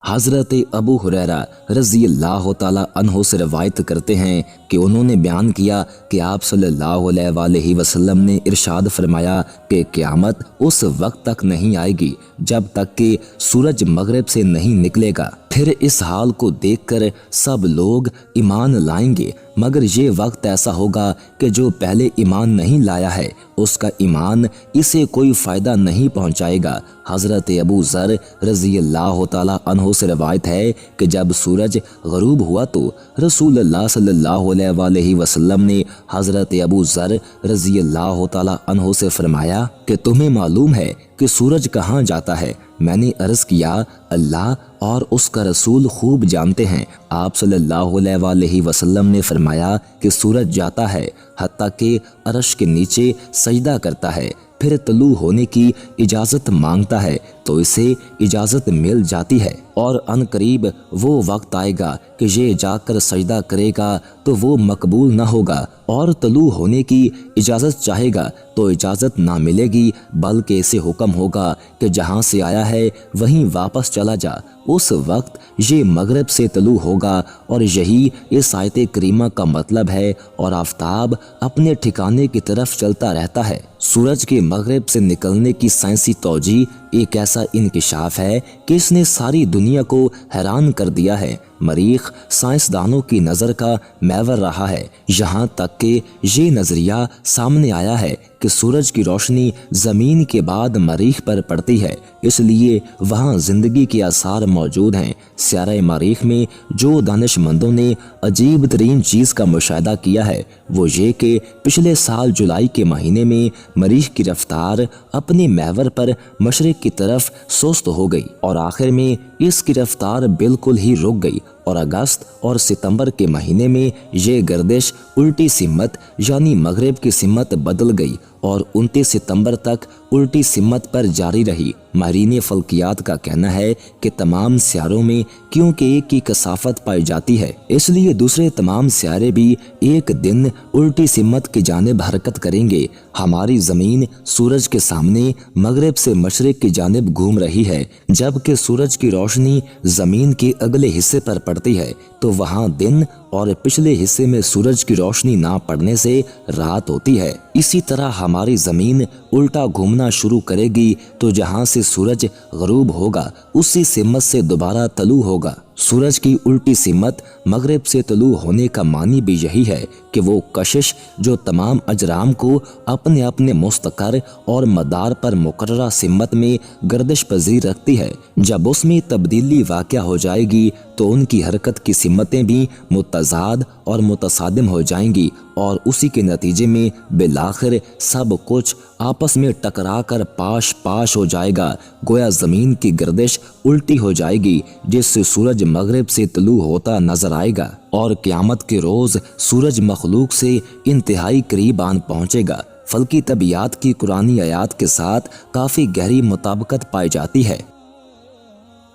حضرت ابو ہریرہ رضی اللہ تعالی عنہ سے روایت کرتے ہیں کہ انہوں نے بیان کیا کہ آپ صلی اللہ علیہ وآلہ وسلم نے ارشاد فرمایا کہ قیامت اس وقت تک نہیں آئے گی جب تک کہ سورج مغرب سے نہیں نکلے گا۔ پھر اس حال کو دیکھ کر سب لوگ ایمان لائیں گے، مگر یہ وقت ایسا ہوگا کہ جو پہلے ایمان نہیں لایا ہے اس کا ایمان اسے کوئی فائدہ نہیں پہنچائے گا۔ حضرت ابو ذر رضی اللہ تعالی عنہ سے روایت ہے کہ جب سورج غروب ہوا تو رسول اللہ صلی اللہ علیہ وآلہ وسلم نے حضرت ابو ذر رضی اللہ تعالی عنہ سے فرمایا کہ تمہیں معلوم ہے کہ سورج کہاں جاتا ہے؟ میں نے عرض کیا اللہ اور اس کا رسول خوب جانتے ہیں۔ آپ صلی اللہ علیہ وآلہ وسلم نے فرمایا کہ سورج جاتا ہے حتیٰ کہ عرش کے نیچے سجدہ کرتا ہے، پھر طلوع ہونے کی اجازت مانگتا ہے تو اسے اجازت مل جاتی ہے، اور ان قریب وہ وقت آئے گا کہ یہ جا کر سجدہ کرے گا تو وہ مقبول نہ ہوگا، اور طلوع ہونے کی اجازت چاہے گا تو اجازت نہ ملے گی، بلکہ اسے حکم ہوگا کہ جہاں سے آیا ہے وہیں واپس چلا جا۔ اس وقت یہ مغرب سے طلوع ہوگا، اور یہی اس آیت کریمہ کا مطلب ہے، اور آفتاب اپنے ٹھکانے کی طرف چلتا رہتا ہے۔ سورج کے مغرب سے نکلنے کی سائنسی توجیہ ایک ایسا انکشاف ہے کہ اس نے ساری دنیا کو حیران کر دیا ہے۔ مریخ سائنسدانوں کی نظر کا محور رہا ہے، یہاں تک کہ یہ نظریہ سامنے آیا ہے کہ سورج کی روشنی زمین کے بعد مریخ پر پڑتی ہے، اس لیے وہاں زندگی کے آثار موجود ہیں۔ سیارہ مریخ میں جو دانش مندوں نے عجیب ترین چیز کا مشاہدہ کیا ہے وہ یہ کہ پچھلے سال جولائی کے مہینے میں مریخ کی رفتار اپنے محور پر مشرق کی طرف سست ہو گئی، اور آخر میں اس کی رفتار بالکل ہی رک گئی، اور اگست اور ستمبر کے مہینے میں یہ گردش الٹی سمت یعنی مغرب کی سمت بدل گئی اور 29 ستمبر تک الٹی سمت پر جاری رہی۔ ماہرین فلکیات کا کہنا ہے کہ تمام سیاروں میں کیونکہ ایک کی کثافت پائی جاتی ہے، اس لیے دوسرے تمام سیارے بھی ایک دن الٹی سمت کی جانب حرکت کریں گے۔ ہماری زمین سورج کے سامنے مغرب سے مشرق کی جانب گھوم رہی ہے، جبکہ سورج کی روشنی زمین کے اگلے حصے پر پڑتی ہے تو وہاں دن، اور پچھلے حصے میں سورج کی روشنی نہ پڑنے سے رات ہوتی ہے۔ اسی طرح ہماری زمین الٹا گھومنا شروع کرے گی تو جہاں سے سورج غروب ہوگا اسی سمت سے دوبارہ طلوع ہوگا۔ سورج کی الٹی سمت مغرب سے طلوع ہونے کا معنی بھی یہی ہے کہ وہ کشش جو تمام اجرام کو اپنے اپنے مستقر اور مدار پر مقررہ سمت میں گردش پذیر رکھتی ہے، جب اس میں تبدیلی واقع ہو جائے گی تو ان کی حرکت کی سمتیں بھی متضاد اور متصادم ہو جائیں گی، اور اسی کے نتیجے میں بالآخر سب کچھ آپس میں ٹکرا کر پاش پاش ہو جائے گا، گویا زمین کی گردش الٹی ہو جائے گی جس سے سورج مغرب سے طلوع ہوتا نظر آئے گا، اور قیامت کے روز سورج مخلوق سے انتہائی قریب آن پہنچے گا۔ فلکی طبیعیات کی قرآنی آیات کے ساتھ کافی گہری مطابقت پائی جاتی ہے۔